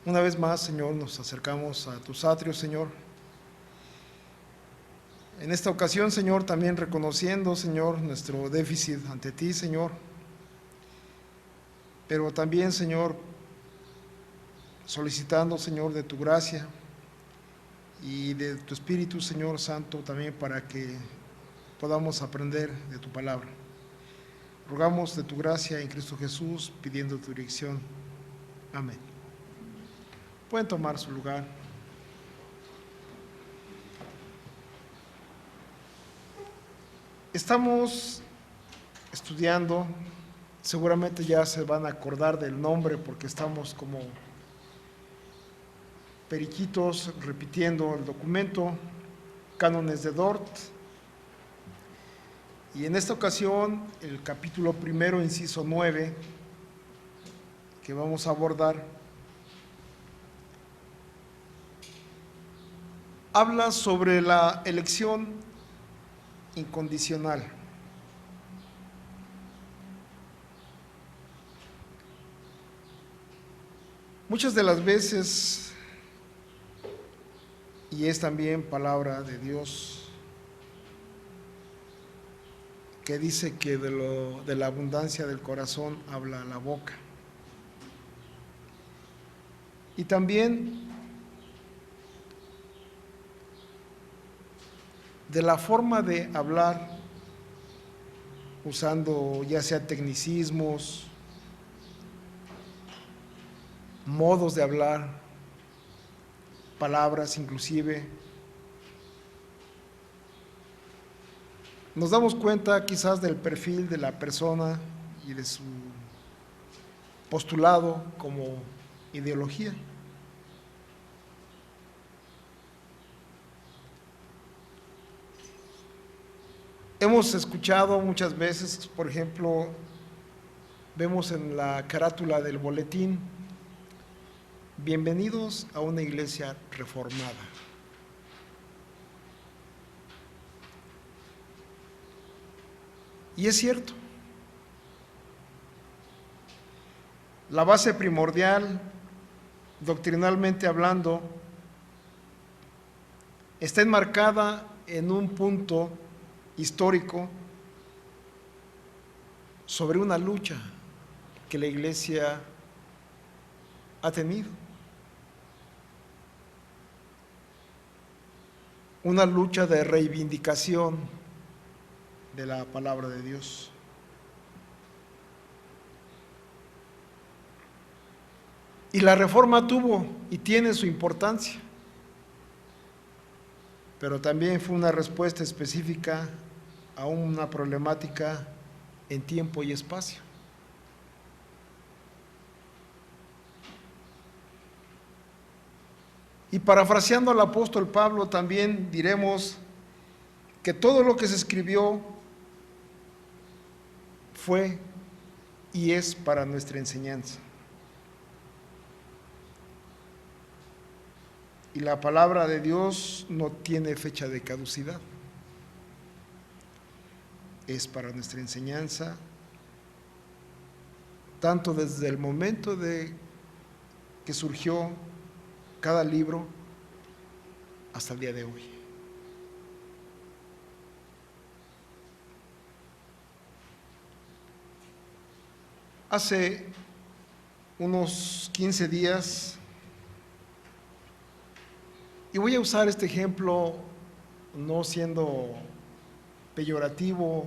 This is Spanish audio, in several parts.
Una vez más, Señor, nos acercamos a tus atrios, Señor. En esta ocasión, Señor, también reconociendo, Señor, nuestro déficit ante ti, Señor. Pero también, Señor, solicitando, Señor, de tu gracia y de tu Espíritu, Señor Santo, también para que podamos aprender de tu palabra. Rogamos de tu gracia en Cristo Jesús, pidiendo tu dirección. Amén. Pueden tomar su lugar. Estamos estudiando, seguramente ya se van a acordar del nombre porque estamos como periquitos repitiendo el documento, Cánones de Dort. Y en esta ocasión, el capítulo primero, inciso 9, que vamos a abordar, habla sobre la elección incondicional. Muchas de las veces, y es también palabra de Dios, que dice que de la abundancia del corazón habla la boca. Y también de la forma de hablar, usando ya sea tecnicismos, modos de hablar, palabras inclusive, nos damos cuenta quizás del perfil de la persona y de su postulado como ideología. Hemos escuchado muchas veces, por ejemplo, vemos en la carátula del boletín: bienvenidos a una iglesia reformada. Y es cierto, la base primordial, doctrinalmente hablando, está enmarcada en un punto histórico sobre una lucha que la iglesia ha tenido. Una lucha de reivindicación de la palabra de Dios. Y la reforma tuvo y tiene su importancia, pero también fue una respuesta específica a una problemática en tiempo y espacio. Y parafraseando al apóstol Pablo, también diremos que todo lo que se escribió fue y es para nuestra enseñanza. Y la palabra de Dios no tiene fecha de caducidad. Es para nuestra enseñanza, tanto desde el momento de que surgió cada libro hasta el día de hoy. Hace unos 15 días, y voy a usar este ejemplo no siendo peyorativo,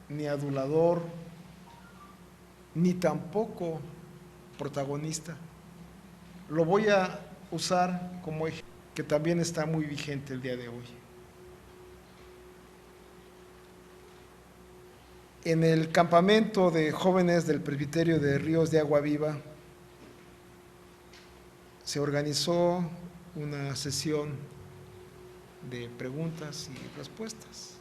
ni adulador, ni tampoco protagonista, lo voy a usar como ejemplo que también está muy vigente el día de hoy. En el campamento de jóvenes del presbiterio de Ríos de Agua Viva se organizó una sesión de preguntas y respuestas.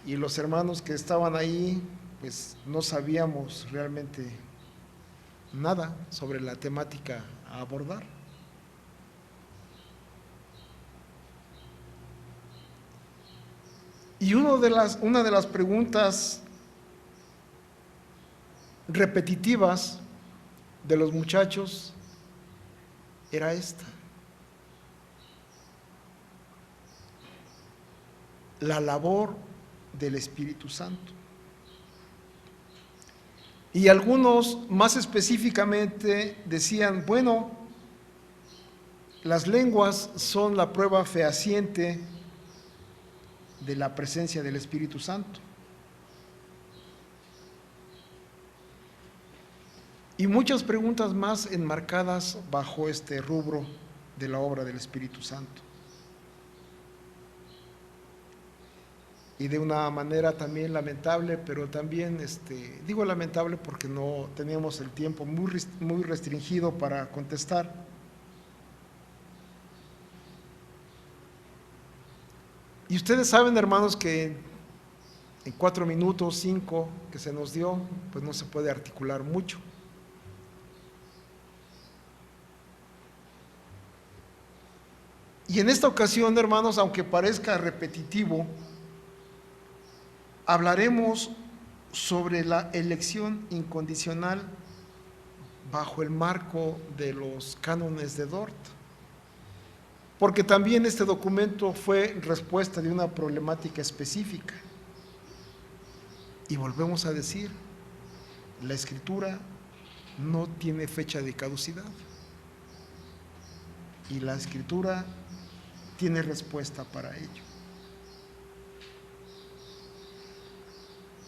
Y los hermanos que estaban ahí, pues no sabíamos realmente nada sobre la temática a abordar. Y una de las preguntas repetitivas de los muchachos era esta: la labor del Espíritu Santo. Y algunos más específicamente decían, bueno, las lenguas son la prueba fehaciente de la presencia del Espíritu Santo. Y muchas preguntas más enmarcadas bajo este rubro de la obra del Espíritu Santo. Y de una manera también lamentable, pero también, digo lamentable porque no teníamos el tiempo muy restringido para contestar. Y ustedes saben, hermanos, que en 4 minutos, 5 que se nos dio, pues no se puede articular mucho. Y en esta ocasión, hermanos, aunque parezca repetitivo, hablaremos sobre la elección incondicional bajo el marco de los cánones de Dort, porque también este documento fue respuesta de una problemática específica. Y volvemos a decir, la Escritura no tiene fecha de caducidad, y la Escritura tiene respuesta para ello.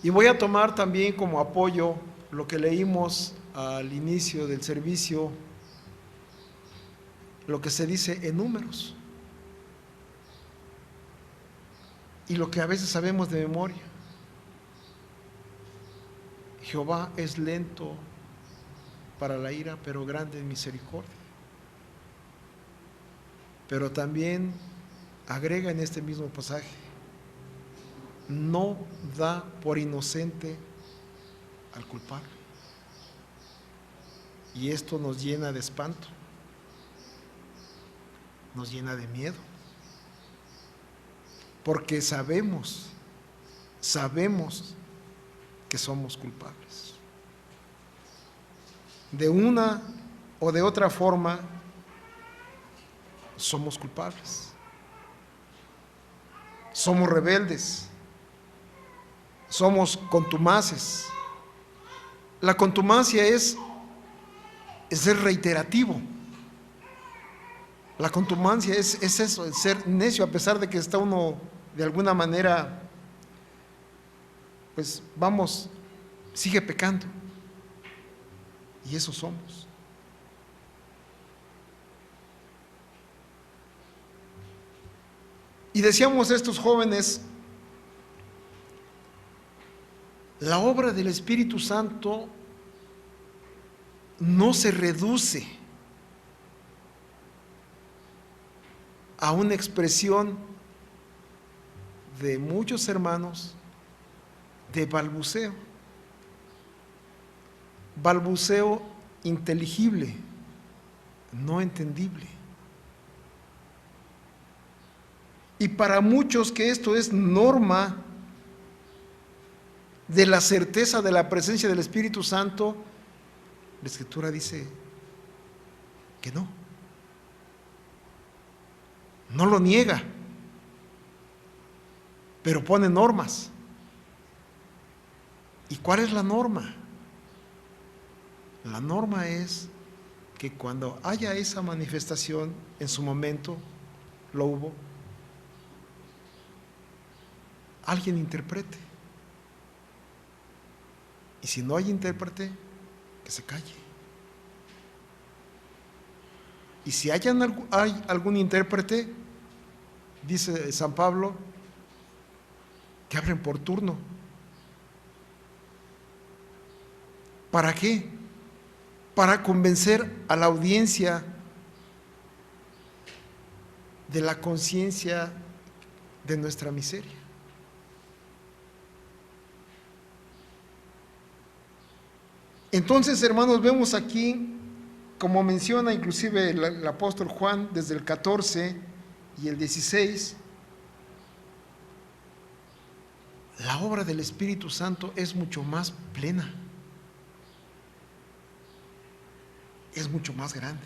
Y voy a tomar también como apoyo lo que leímos al inicio del servicio, lo que se dice en Números, y lo que a veces sabemos de memoria. Jehová es lento para la ira, pero grande en misericordia. Pero también agrega en este mismo pasaje, no da por inocente al culpable. Y esto nos llena de espanto, nos llena de miedo, porque sabemos que somos culpables. De una o de otra forma, somos culpables. Somos rebeldes, somos contumaces. La contumacia es ser reiterativo. La contumacia es eso, el ser necio, a pesar de que está uno de alguna manera, pues vamos, sigue pecando. Y eso somos. Y decíamos estos jóvenes, la obra del Espíritu Santo no se reduce a una expresión de muchos hermanos de balbuceo inteligible, no entendible. Y para muchos que esto es norma de la certeza de la presencia del Espíritu Santo, la Escritura dice que no lo niega, pero pone normas. ¿Y cuál es la norma? La norma es que cuando haya esa manifestación, en su momento lo hubo, alguien interprete. Y si no hay intérprete, que se calle. Y si hay algún intérprete, dice San Pablo, que hablen por turno. ¿Para qué? Para convencer a la audiencia de la conciencia de nuestra miseria. Entonces, hermanos, vemos aquí, como menciona inclusive el apóstol Juan desde el 14 y el 16, la obra del Espíritu Santo es mucho más plena. es mucho más grande.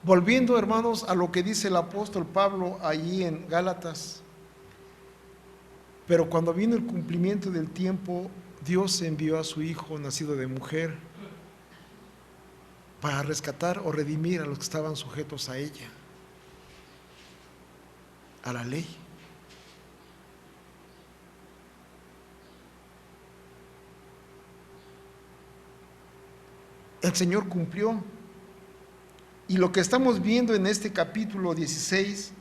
Volviendo, hermanos, a lo que dice el apóstol Pablo allí en Gálatas: pero cuando vino el cumplimiento del tiempo, Dios envió a su Hijo, nacido de mujer, para rescatar o redimir a los que estaban sujetos a ella, a la ley. El Señor cumplió. Y lo que estamos viendo en este capítulo 16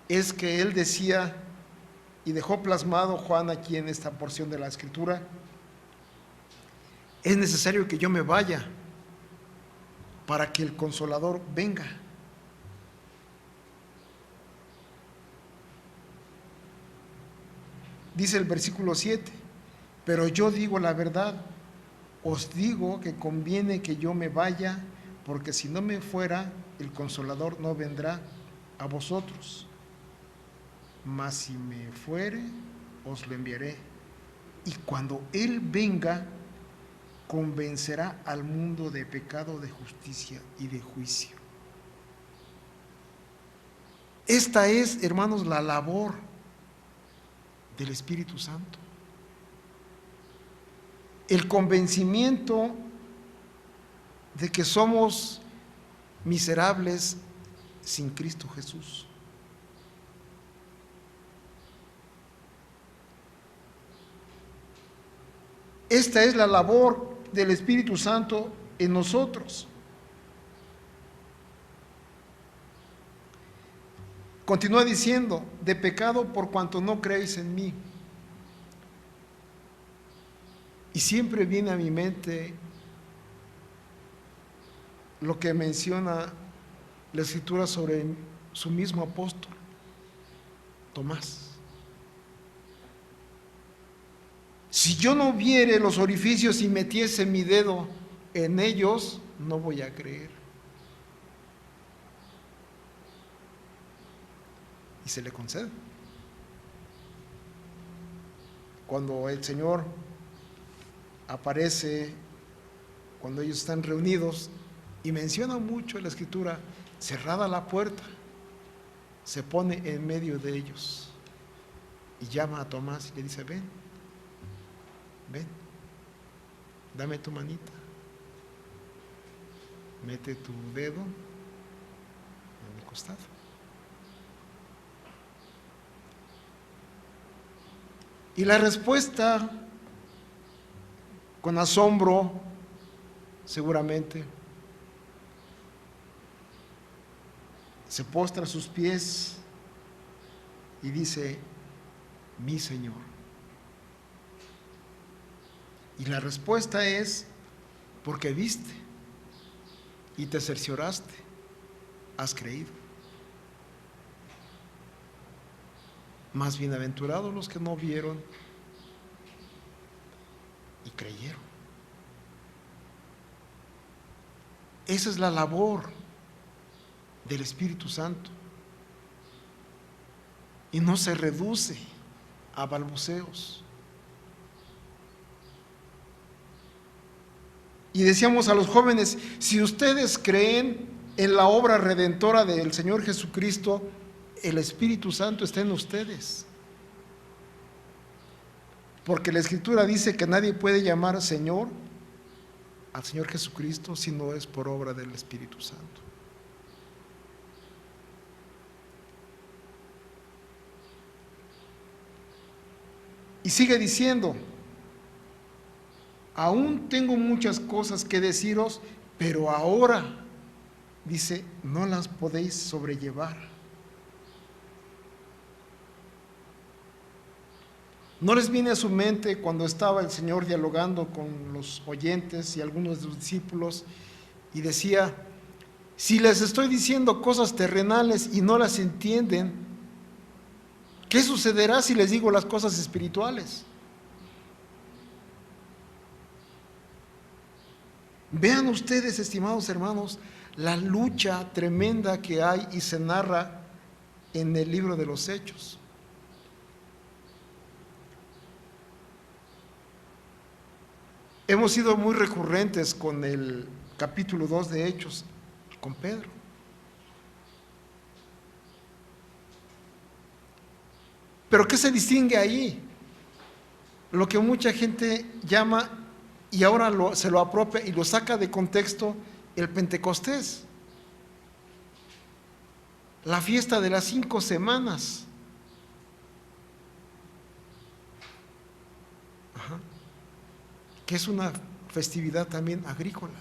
es que Él decía, y dejó plasmado Juan aquí en esta porción de la Escritura: es necesario que yo me vaya para que el Consolador venga. Dice el versículo 7: pero yo digo la verdad, os digo que conviene que yo me vaya, porque si no me fuera, el Consolador no vendrá a vosotros. Mas si me fuere, os lo enviaré. Y cuando Él venga, convencerá al mundo de pecado, de justicia y de juicio. Esta es, hermanos, la labor del Espíritu Santo. El convencimiento de que somos miserables sin Cristo Jesús. Esta es la labor del Espíritu Santo en nosotros. Continúa diciendo: de pecado por cuanto no creéis en mí. Y siempre viene a mi mente lo que menciona la Escritura sobre su mismo apóstol, Tomás. Si yo no viere los orificios y metiese mi dedo en ellos, no voy a creer. Y se le concede. Cuando el Señor aparece, cuando ellos están reunidos, y menciona mucho en la Escritura: cerrada la puerta, se pone en medio de ellos y llama a Tomás y le dice: ven, ven, dame tu manita, mete tu dedo en el costado. Y la respuesta, con asombro, seguramente, se postra a sus pies y dice: mi Señor. Y la respuesta es: porque viste y te cercioraste, has creído. Más bienaventurados los que no vieron y creyeron. Esa es la labor del Espíritu Santo. Y no se reduce a balbuceos. Y decíamos a los jóvenes: si ustedes creen en la obra redentora del Señor Jesucristo, el Espíritu Santo está en ustedes. Porque la Escritura dice que nadie puede llamar Señor al Señor Jesucristo si no es por obra del Espíritu Santo. Y sigue diciendo: aún tengo muchas cosas que deciros, pero ahora, dice, no las podéis sobrellevar. ¿No les viene a su mente cuando estaba el Señor dialogando con los oyentes y algunos de sus discípulos y decía: si les estoy diciendo cosas terrenales y no las entienden, ¿qué sucederá si les digo las cosas espirituales? Vean ustedes, estimados hermanos, la lucha tremenda que hay y se narra en el libro de los Hechos. Hemos sido muy recurrentes con el capítulo 2 de Hechos, con Pedro. Pero ¿qué se distingue ahí? Lo que mucha gente llama, y ahora se lo apropia y lo saca de contexto, el Pentecostés, la fiesta de las 5 semanas. Ajá. Que es una festividad también agrícola,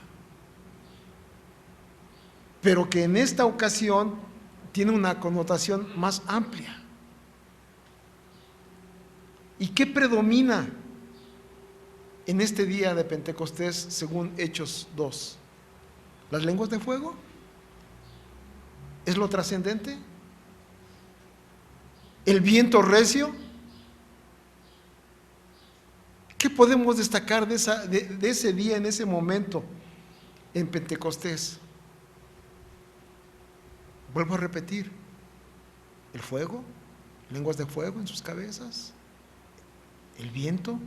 pero que en esta ocasión tiene una connotación más amplia. ¿Y qué predomina en este día de Pentecostés según Hechos 2? ¿Las lenguas de fuego? ¿Es lo trascendente? ¿El viento recio? ¿Qué podemos destacar de ese día, en ese momento, en Pentecostés? Vuelvo a repetir, el fuego, lenguas de fuego en sus cabezas, el viento.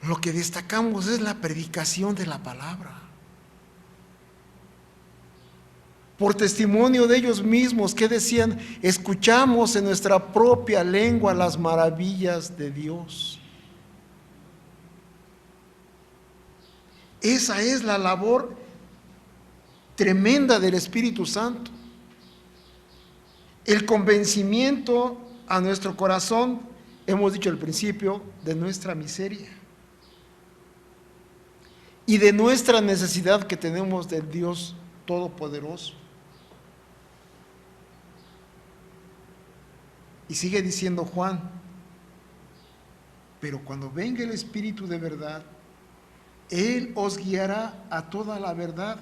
Lo que destacamos es la predicación de la palabra. Por testimonio de ellos mismos, que decían: escuchamos en nuestra propia lengua las maravillas de Dios. Esa es la labor tremenda del Espíritu Santo. El convencimiento a nuestro corazón, hemos dicho al principio, de nuestra miseria y de nuestra necesidad que tenemos del Dios Todopoderoso. Y sigue diciendo Juan: pero cuando venga el Espíritu de verdad, Él os guiará a toda la verdad,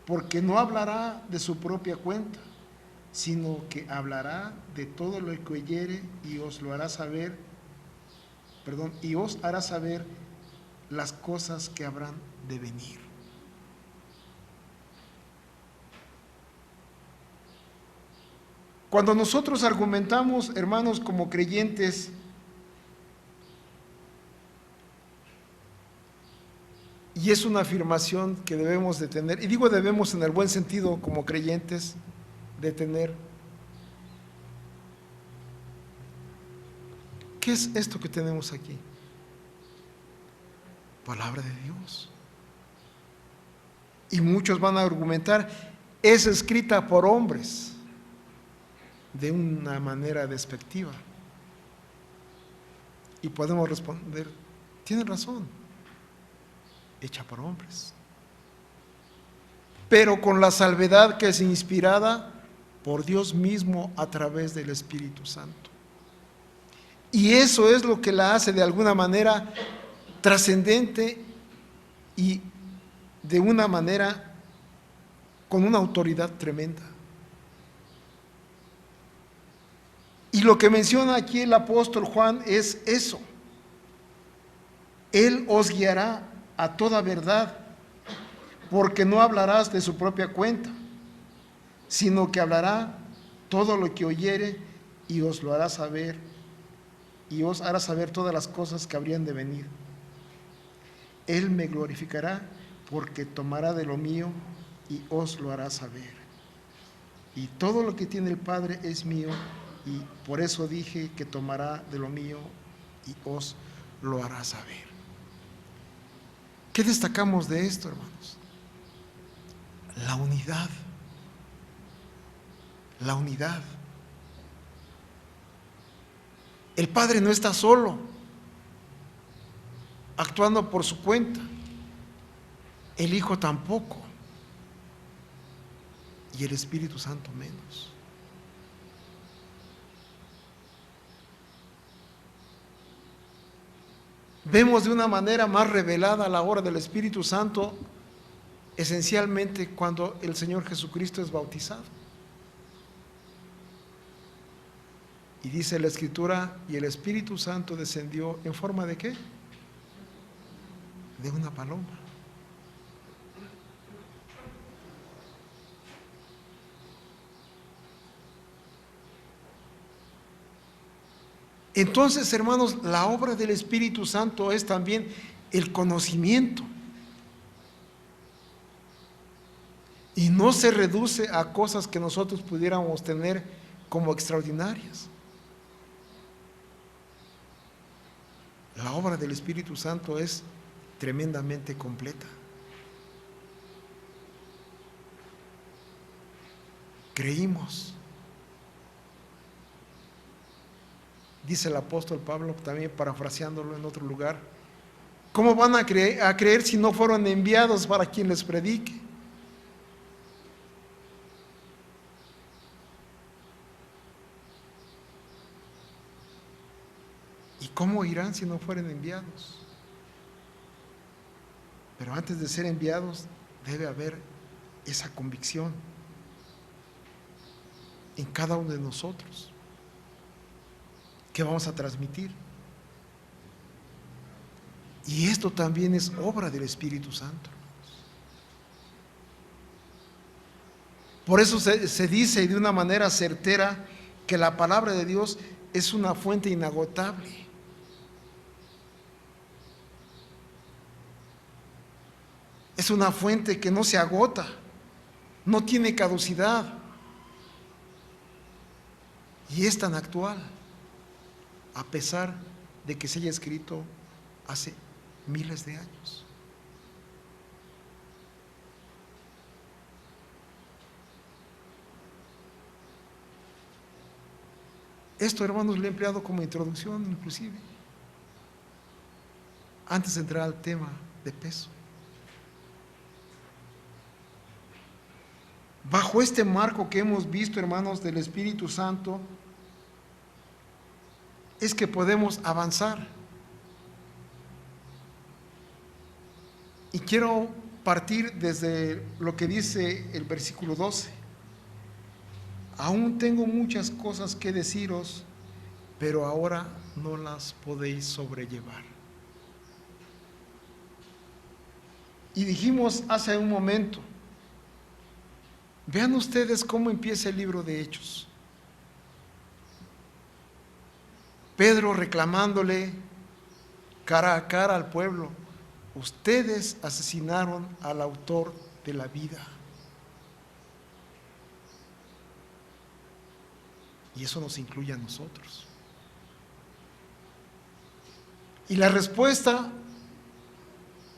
porque no hablará de su propia cuenta, sino que hablará de todo lo que oyere y os lo hará saber, y os hará saber las cosas que habrán de venir. Cuando nosotros argumentamos, hermanos, como creyentes, y es una afirmación que debemos de tener, y digo debemos en el buen sentido, como creyentes, de tener. ¿Qué es esto que tenemos aquí? Palabra de Dios. Y muchos van a argumentar: es escrita por hombres, de una manera despectiva. Y podemos responder: tienen razón, hecha por hombres, pero con la salvedad que es inspirada por Dios mismo a través del Espíritu Santo. Y eso es lo que la hace de alguna manera trascendente y de una manera con una autoridad tremenda. Y lo que menciona aquí el apóstol Juan es eso: Él os guiará a toda verdad, porque no hablarás de su propia cuenta, sino que hablará todo lo que oyere y os lo hará saber, y os hará saber todas las cosas que habrían de venir. Él me glorificará, porque tomará de lo mío y os lo hará saber. Y todo lo que tiene el Padre es mío, y por eso dije que tomará de lo mío y os lo hará saber. ¿Qué destacamos de esto, hermanos? La unidad. La unidad. El Padre no está solo, actuando por su cuenta. El Hijo tampoco. Y el Espíritu Santo menos. Vemos de una manera más revelada la obra del Espíritu Santo esencialmente cuando el Señor Jesucristo es bautizado. Y dice la Escritura: y el Espíritu Santo descendió en forma ¿de qué? De una paloma. Entonces, hermanos, la obra del Espíritu Santo es también el conocimiento. Y no se reduce a cosas que nosotros pudiéramos tener como extraordinarias. La obra del Espíritu Santo es tremendamente completa. Creímos. Dice el apóstol Pablo, también parafraseándolo en otro lugar, ¿cómo van a creer si no fueron enviados para quien les predique? ¿Y cómo irán si no fueren enviados? Pero antes de ser enviados debe haber esa convicción en cada uno de nosotros que vamos a transmitir. Y esto también es obra del Espíritu Santo. Por eso se dice de una manera certera que la palabra de Dios es una fuente inagotable. Es una fuente que no se agota, no tiene caducidad y es tan actual, a pesar de que se haya escrito hace miles de años. Esto, hermanos, lo he empleado como introducción, inclusive, antes de entrar al tema de peso. Bajo este marco que hemos visto, hermanos, del Espíritu Santo, es que podemos avanzar. Y quiero partir desde lo que dice el versículo 12. Aún tengo muchas cosas que deciros, pero ahora no las podéis sobrellevar. Y dijimos hace un momento, vean ustedes cómo empieza el libro de Hechos. Pedro reclamándole cara a cara al pueblo, ustedes asesinaron al autor de la vida. Y eso nos incluye a nosotros. Y la respuesta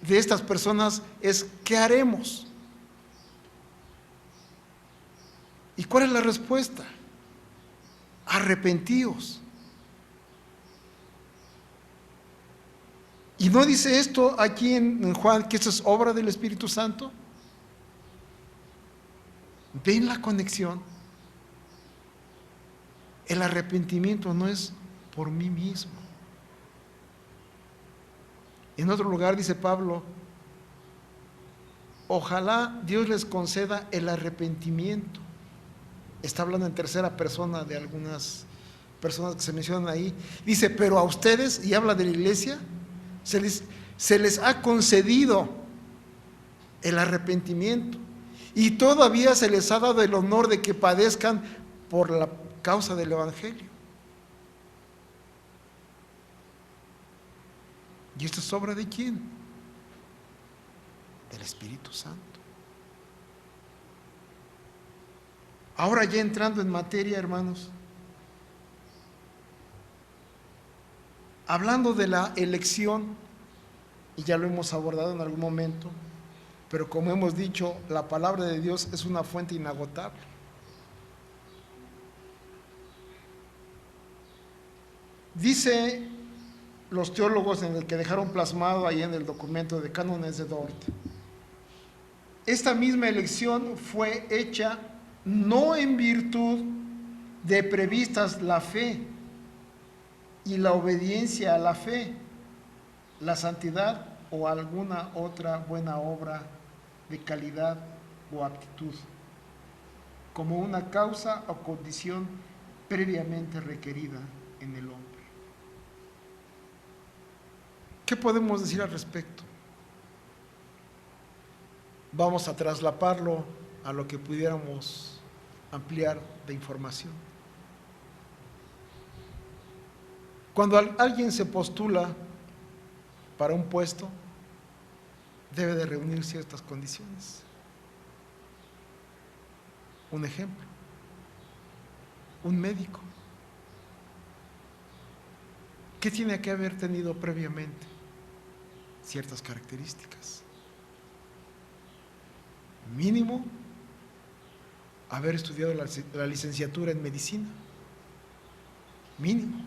de estas personas es, ¿qué haremos? ¿Y cuál es la respuesta? Arrepentíos. ¿Y no dice esto aquí en Juan, que esto es obra del Espíritu Santo? ¿Ven la conexión? El arrepentimiento no es por mí mismo. En otro lugar dice Pablo, ojalá Dios les conceda el arrepentimiento. Está hablando en tercera persona de algunas personas que se mencionan ahí. Dice, pero a ustedes, y habla de la iglesia, se les ha concedido el arrepentimiento y todavía se les ha dado el honor de que padezcan por la causa del Evangelio. ¿Y esto es obra de quién? Del Espíritu Santo. Ahora ya entrando en materia, hermanos, hablando de la elección, y ya lo hemos abordado en algún momento, pero como hemos dicho, la palabra de Dios es una fuente inagotable. Dice los teólogos en el que dejaron plasmado ahí en el documento de Cánones de Dort, esta misma elección fue hecha no en virtud de previstas la fe y la obediencia a la fe, la santidad o alguna otra buena obra de calidad o aptitud, como una causa o condición previamente requerida en el hombre. ¿Qué podemos decir al respecto? Vamos a traslaparlo a lo que pudiéramos ampliar de información. Cuando alguien se postula para un puesto, debe de reunir ciertas condiciones. Un ejemplo, un médico. ¿Qué tiene que haber tenido previamente? Ciertas características. Mínimo, haber estudiado la licenciatura en medicina. Mínimo.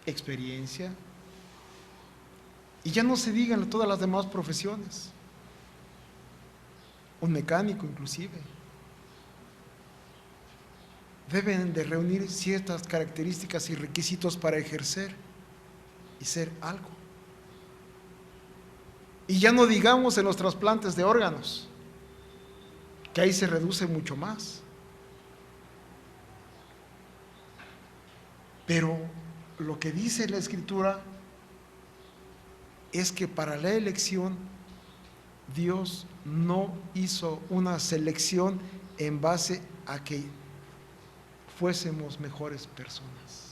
Experiencia. Y ya no se digan todas las demás profesiones. Un mecánico inclusive. Deben de reunir ciertas características y requisitos para ejercer y ser algo. Y ya no digamos en los trasplantes de órganos, que ahí se reduce mucho más. Pero lo que dice la Escritura es que para la elección Dios no hizo una selección en base a que fuésemos mejores personas.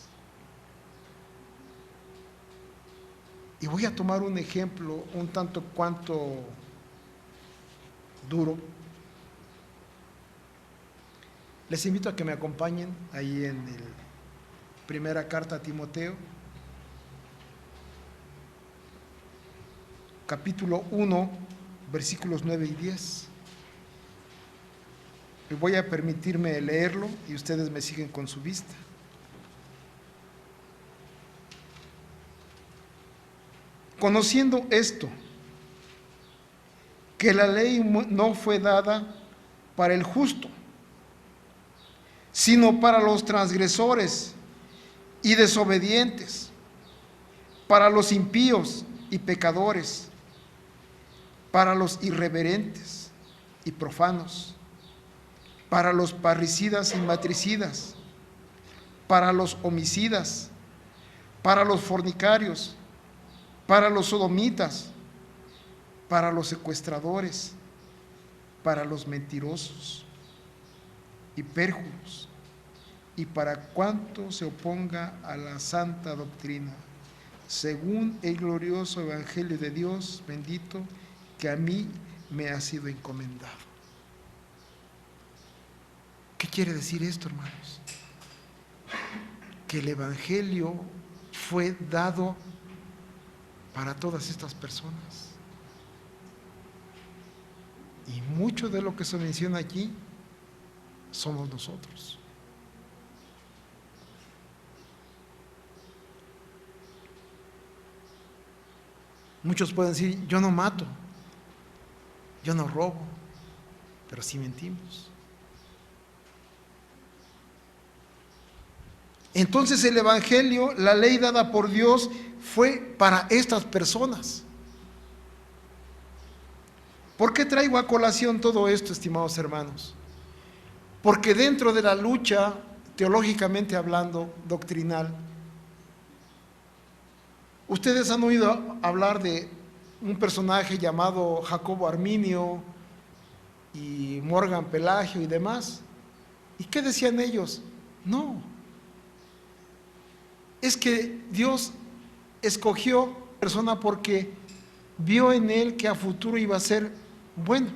Y voy a tomar un ejemplo un tanto cuanto duro. Les invito a que me acompañen ahí en la primera carta a Timoteo, capítulo 1, versículos 9 y 10. Y voy a permitirme leerlo y ustedes me siguen con su vista. Conociendo esto, que la ley no fue dada para el justo, sino para los transgresores y desobedientes, para los impíos y pecadores, para los irreverentes y profanos, para los parricidas y matricidas, para los homicidas, para los fornicarios, para los sodomitas, para los secuestradores, para los mentirosos y pérjuros, y para cuanto se oponga a la santa doctrina, según el glorioso evangelio de Dios bendito, que a mí me ha sido encomendado. ¿Qué quiere decir esto, hermanos? Que el evangelio fue dado para todas estas personas. Y mucho de lo que se menciona aquí somos nosotros. Muchos pueden decir, yo no mato, yo no robo, pero sí mentimos. Entonces el evangelio, la ley dada por Dios, fue para estas personas. ¿Por qué traigo a colación todo esto, estimados hermanos? Porque dentro de la lucha, teológicamente hablando, doctrinal, ustedes han oído hablar de un personaje llamado Jacobo Arminio y Morgan Pelagio y demás. ¿Y qué decían ellos? No, es que Dios escogió a la persona porque vio en él que a futuro iba a ser bueno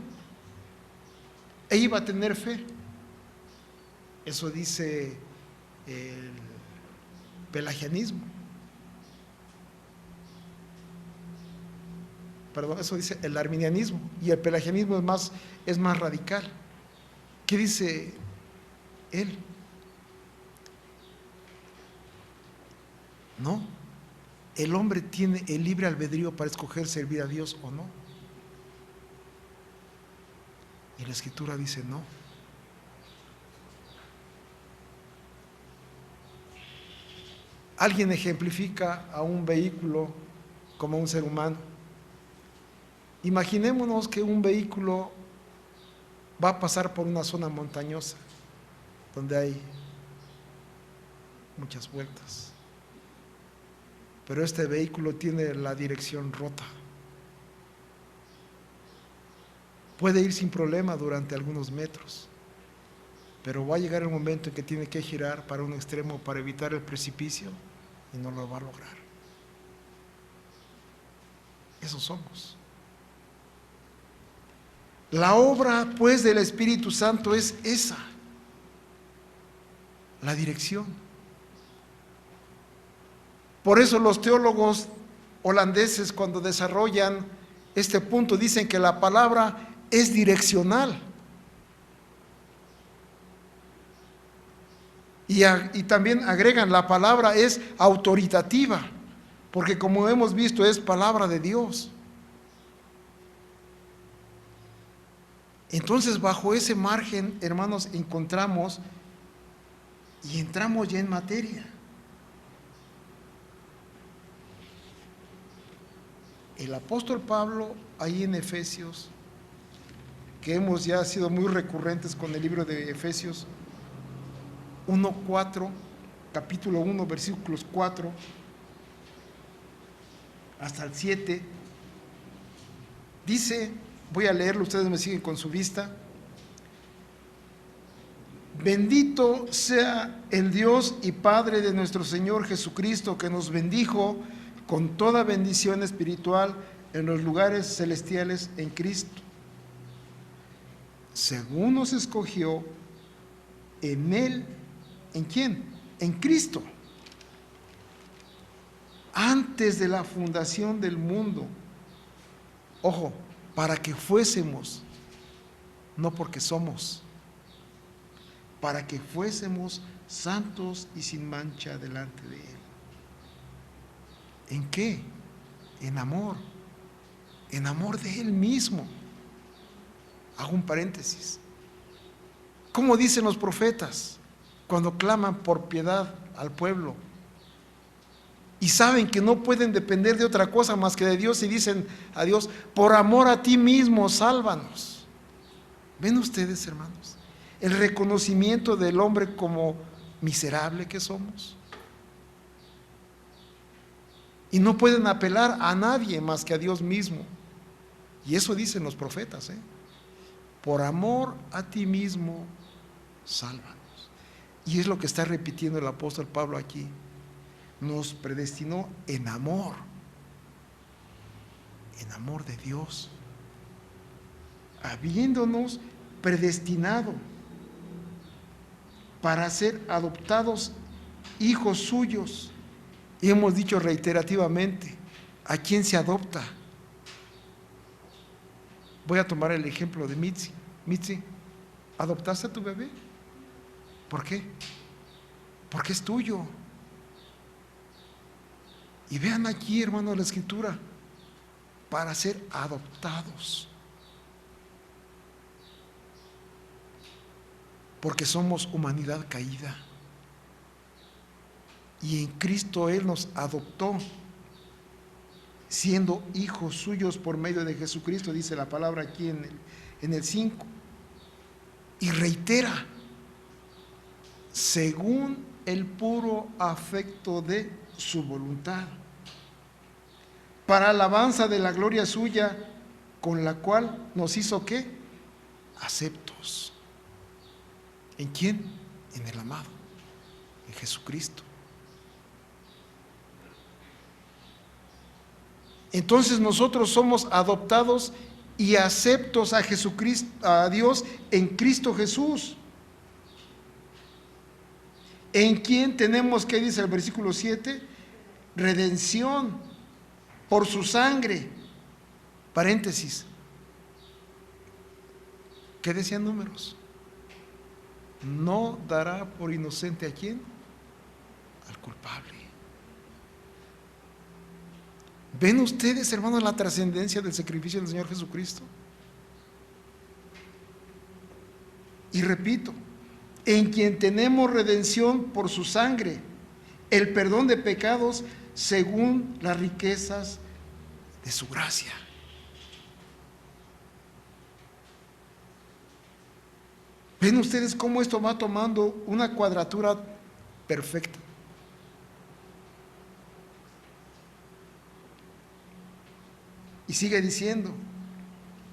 e iba a tener fe. Eso dice el pelagianismo. Perdón, eso dice el arminianismo, y el pelagianismo es más radical. ¿Qué dice él? No, el hombre tiene el libre albedrío para escoger servir a Dios o no. Y la Escritura dice no. Alguien ejemplifica a un vehículo como un ser humano. Imaginémonos que un vehículo va a pasar por una zona montañosa donde hay muchas vueltas, pero este vehículo tiene la dirección rota. Puede ir sin problema durante algunos metros, pero va a llegar el momento en que tiene que girar para un extremo para evitar el precipicio y no lo va a lograr. Eso somos. La obra, pues, del Espíritu Santo es esa, la dirección. Por eso los teólogos holandeses, cuando desarrollan este punto, dicen que la palabra es direccional. Y también agregan, la palabra es autoritativa, porque como hemos visto es palabra de Dios. Entonces, bajo ese margen, hermanos, encontramos y entramos ya en materia. El apóstol Pablo, ahí en Efesios, que hemos ya sido muy recurrentes con el libro de Efesios 1:4, capítulo 1, versículos 4 hasta el 7, dice, voy a leerlo, ustedes me siguen con su vista: bendito sea el Dios y Padre de nuestro Señor Jesucristo, que nos bendijo con toda bendición espiritual en los lugares celestiales en Cristo, según nos escogió en Él. ¿En quién? En Cristo, antes de la fundación del mundo. Ojo, para que fuésemos, no porque somos, para que fuésemos santos y sin mancha delante de Él. ¿En qué? En amor de Él mismo. Hago un paréntesis. ¿Cómo dicen los profetas cuando claman por piedad al pueblo? Y saben que no pueden depender de otra cosa más que de Dios, y dicen a Dios: por amor a ti mismo, sálvanos. ¿Ven ustedes, hermanos, el reconocimiento del hombre como miserable que somos? Y no pueden apelar a nadie más que a Dios mismo. Y eso dicen los profetas, por amor a ti mismo, sálvanos. Y es lo que está repitiendo el apóstol Pablo aquí. Nos predestinó en amor de Dios, habiéndonos predestinado para ser adoptados hijos suyos. Y hemos dicho reiterativamente, ¿a quién se adopta? Voy a tomar el ejemplo de Mitzi. Mitzi, ¿adoptaste a tu bebé? ¿Por qué? Porque es tuyo. Y vean aquí, hermanos, la escritura: para ser adoptados, porque somos humanidad caída, y en Cristo Él nos adoptó, siendo hijos suyos por medio de Jesucristo, dice la palabra aquí en el 5, y reitera: según el puro afecto de su voluntad, para alabanza de la gloria suya, con la cual nos hizo ¿qué? Aceptos. ¿En quién? En el amado, en Jesucristo. Entonces nosotros somos adoptados y aceptos a Jesucristo, a Dios en Cristo Jesús, en quien tenemos, ¿qué dice el versículo 7? Redención por su sangre. Paréntesis. ¿Qué decían Números? No dará por inocente ¿a quién? Al culpable. ¿Ven ustedes, hermanos, la trascendencia del sacrificio del Señor Jesucristo? Y repito, en quien tenemos redención por su sangre, el perdón de pecados según las riquezas de su gracia. ¿Ven ustedes cómo esto va tomando una cuadratura perfecta? Y sigue diciendo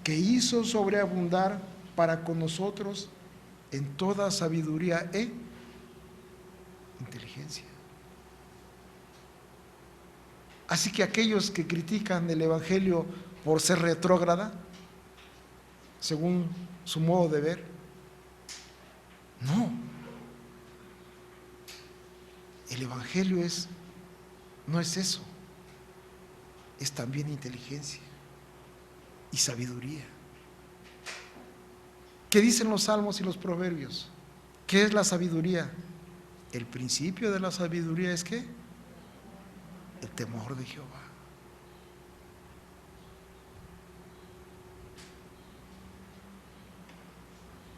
que hizo sobreabundar para con nosotros en toda sabiduría e inteligencia. Así que aquellos que critican el Evangelio por ser retrógrada, según su modo de ver, no. El Evangelio no es eso, es también inteligencia y sabiduría. ¿Qué dicen los salmos y los proverbios? ¿Qué es la sabiduría? El principio de la sabiduría es ¿qué? El temor de Jehová.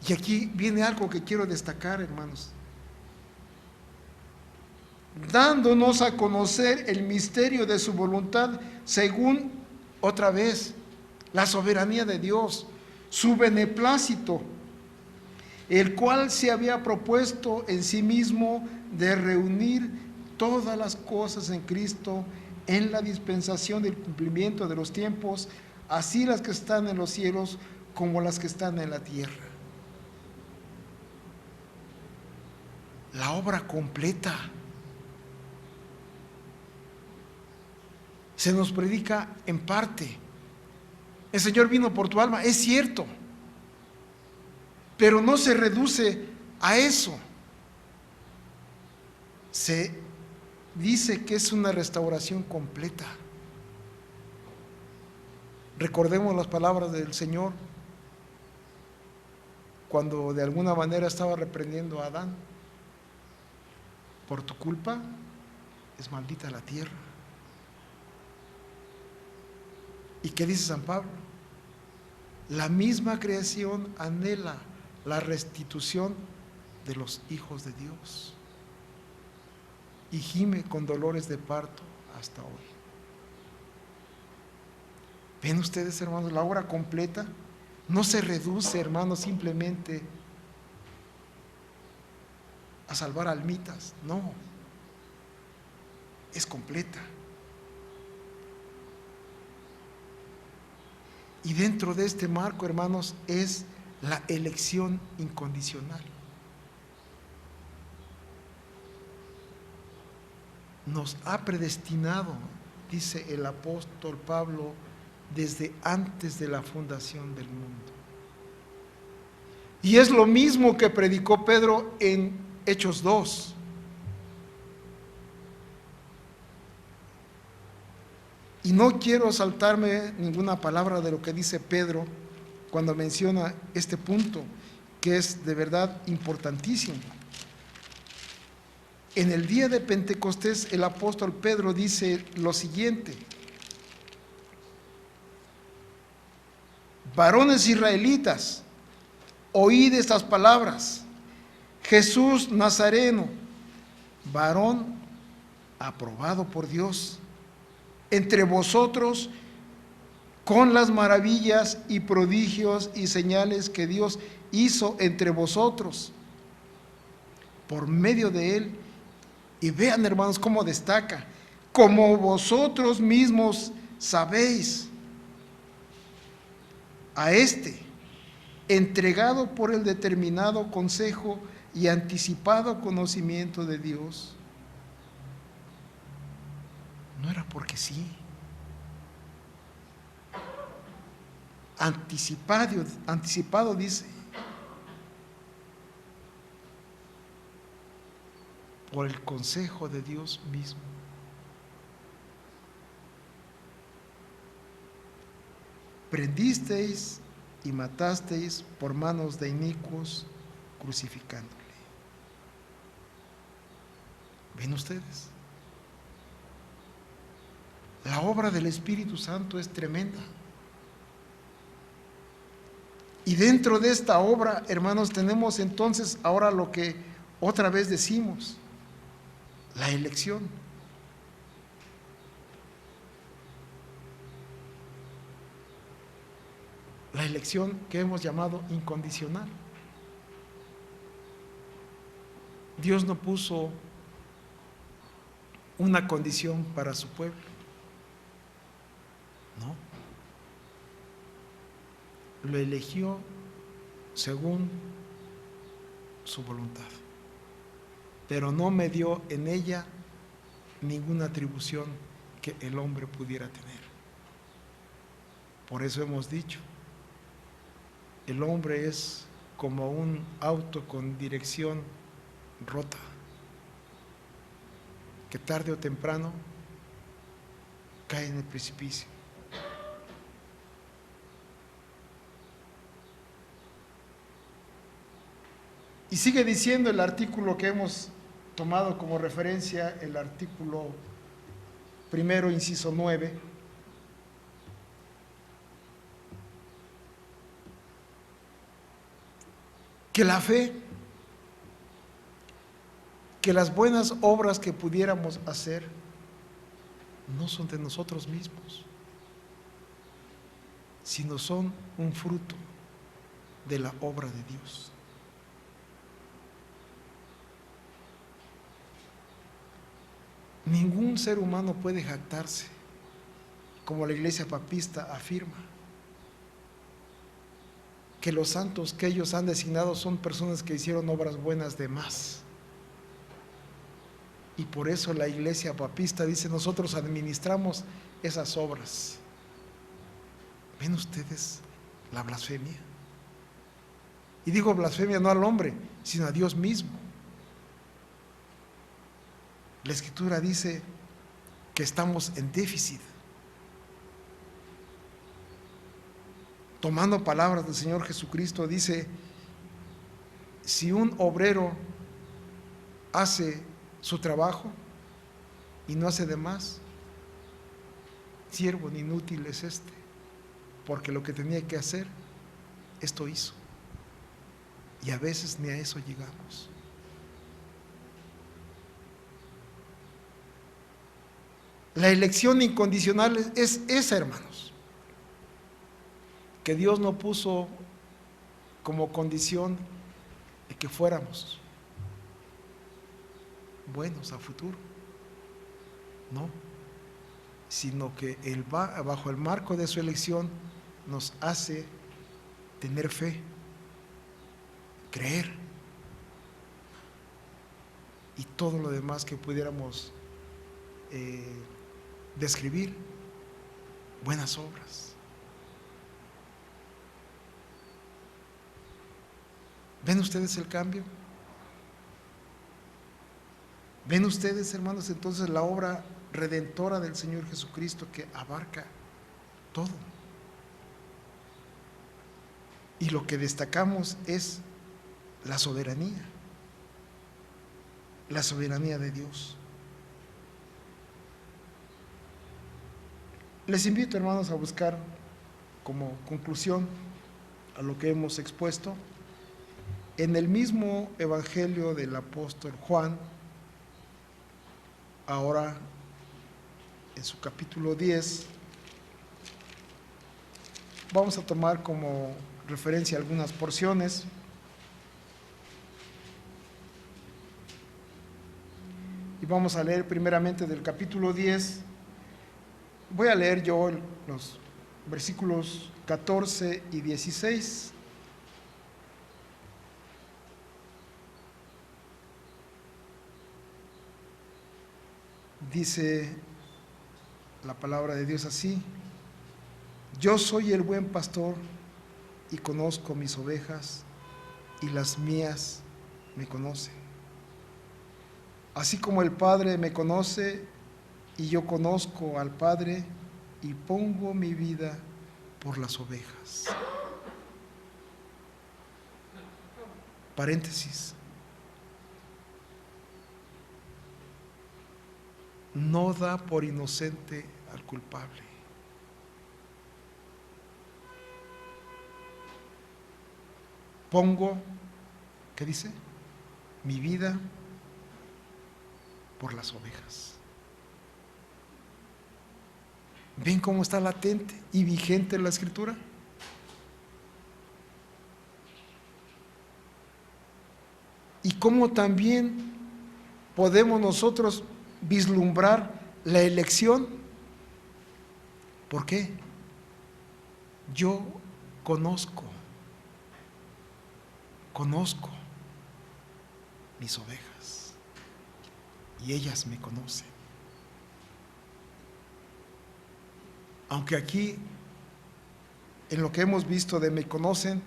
Y aquí viene algo que quiero destacar, hermanos. Dándonos a conocer el misterio de su voluntad según, otra vez, la soberanía de Dios, su beneplácito, el cual se había propuesto en sí mismo de reunir todas las cosas en Cristo en la dispensación del cumplimiento de los tiempos, así las que están en los cielos como las que están en la tierra. La obra completa. Se nos predica en parte. El Señor vino por tu alma, es cierto, pero no se reduce a eso. Se dice que es una restauración completa. Recordemos las palabras del Señor cuando de alguna manera estaba reprendiendo a Adán. Por tu culpa es maldita la tierra. ¿Y qué dice San Pablo? La misma creación anhela la restitución de los hijos de Dios y gime con dolores de parto hasta hoy. ¿Ven ustedes, hermanos? La obra completa no se reduce, hermanos, simplemente a salvar almitas, no, es completa. Y dentro de este marco, hermanos, es la elección incondicional. Nos ha predestinado, dice el apóstol Pablo, desde antes de la fundación del mundo. Y es lo mismo que predicó Pedro en Hechos 2. Y no quiero saltarme ninguna palabra de lo que dice Pedro cuando menciona este punto, que es de verdad importantísimo. En el día de Pentecostés, el apóstol Pedro dice lo siguiente: varones israelitas, oíd estas palabras. Jesús Nazareno, varón aprobado por Dios entre vosotros, con las maravillas y prodigios y señales que Dios hizo entre vosotros por medio de él. Y vean, hermanos, cómo destaca: como vosotros mismos sabéis, a este, entregado por el determinado consejo y anticipado conocimiento de Dios. No era porque sí. Anticipado dice, por el consejo de Dios mismo. Prendisteis y matasteis por manos de inicuos, crucificándole. ¿Ven ustedes? La obra del Espíritu Santo es tremenda. Y dentro de esta obra, hermanos, tenemos entonces ahora lo que otra vez decimos: la elección. La elección que hemos llamado incondicional. Dios no puso una condición para su pueblo. No. Lo eligió según su voluntad, pero no me dio en ella ninguna atribución que el hombre pudiera tener. Por eso hemos dicho, el hombre es como un auto con dirección rota, que tarde o temprano cae en el precipicio. Y sigue diciendo el artículo que hemos tomado como referencia, el artículo primero, inciso 9, que la fe, que las buenas obras que pudiéramos hacer no son de nosotros mismos, sino son un fruto de la obra de Dios. Ningún ser humano puede jactarse, como la Iglesia papista afirma, que los santos que ellos han designado son personas que hicieron obras buenas de más. Y por eso la Iglesia papista dice, nosotros administramos esas obras. ¿Ven ustedes la blasfemia? Y digo blasfemia no al hombre, sino a Dios mismo. La Escritura dice que estamos en déficit. Tomando palabras del Señor Jesucristo, dice, si un obrero hace su trabajo y no hace de más, siervo inútil es este, porque lo que tenía que hacer, esto hizo. Y a veces ni a eso llegamos. La elección incondicional es esa, hermanos, que Dios no puso como condición de que fuéramos buenos a futuro, no, sino que Él va bajo el marco de su elección, nos hace tener fe, creer, y todo lo demás que pudiéramos describir, buenas obras. ¿Ven ustedes el cambio? ¿Ven ustedes, hermanos, entonces la obra redentora del Señor Jesucristo que abarca todo? Y lo que destacamos es la soberanía de Dios. Les invito, hermanos, a buscar como conclusión a lo que hemos expuesto en el mismo Evangelio del apóstol Juan, ahora en su capítulo 10, vamos a tomar como referencia algunas porciones. Y vamos a leer primeramente del capítulo 10. Voy a leer yo los versículos 14 y 16. Dice la palabra de Dios así: yo soy el buen pastor y conozco mis ovejas y las mías me conocen. Así como el Padre me conoce y yo conozco al Padre y pongo mi vida por las ovejas. Paréntesis. No da por inocente al culpable. Pongo, ¿qué dice? Mi vida por las ovejas. ¿Ven cómo está latente y vigente la Escritura? Y cómo también podemos nosotros vislumbrar la elección. ¿Por qué? Yo conozco mis ovejas, y ellas me conocen. Aunque aquí, en lo que hemos visto de me conocen,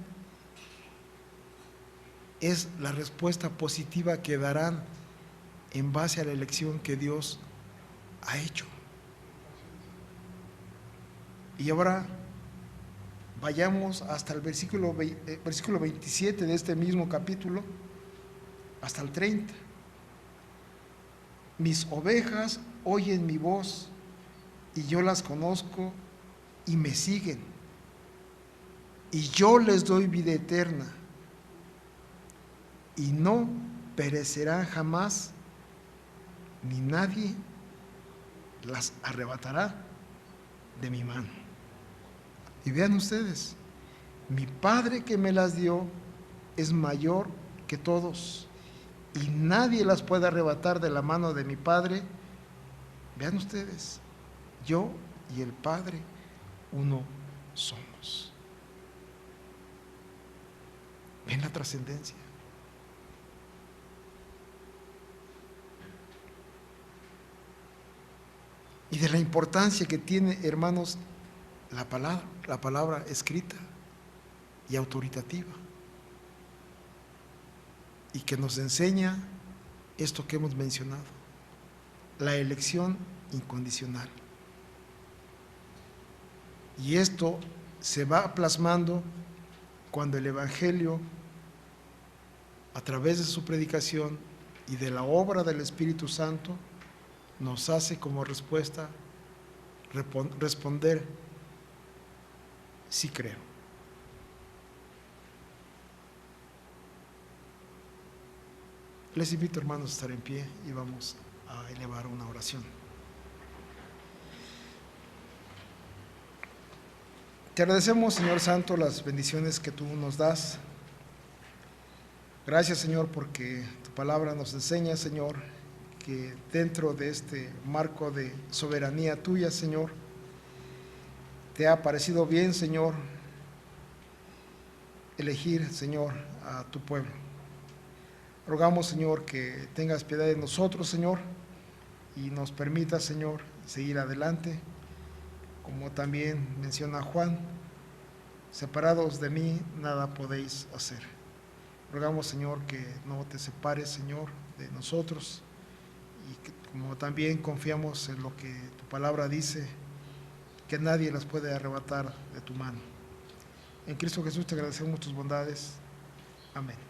es la respuesta positiva que darán en base a la elección que Dios ha hecho. Y ahora vayamos hasta el versículo 27 de este mismo capítulo, hasta el 30. Mis ovejas oyen mi voz, y yo las conozco y me siguen, y yo les doy vida eterna, y no perecerán jamás, ni nadie las arrebatará de mi mano. Y vean ustedes, mi Padre que me las dio es mayor que todos, y nadie las puede arrebatar de la mano de mi Padre. Vean ustedes, yo y el Padre uno somos. ¿Ven la trascendencia? Y de la importancia que tiene, hermanos, la palabra escrita y autoritativa, y que nos enseña esto que hemos mencionado, la elección incondicional. Y esto se va plasmando cuando el Evangelio, a través de su predicación y de la obra del Espíritu Santo, nos hace como respuesta responder: sí creo. Les invito, hermanos, a estar en pie y vamos a elevar una oración. Te agradecemos, Señor Santo, las bendiciones que tú nos das. Gracias, Señor, porque tu palabra nos enseña, Señor, que dentro de este marco de soberanía tuya, Señor, te ha parecido bien, Señor, elegir, Señor, a tu pueblo. Rogamos, Señor, que tengas piedad de nosotros, Señor, y nos permita, Señor, seguir adelante. Como también menciona Juan, separados de mí nada podéis hacer. Rogamos, Señor, que no te separes, Señor, de nosotros, y que, como también confiamos en lo que tu palabra dice, que nadie las puede arrebatar de tu mano. En Cristo Jesús te agradecemos tus bondades. Amén.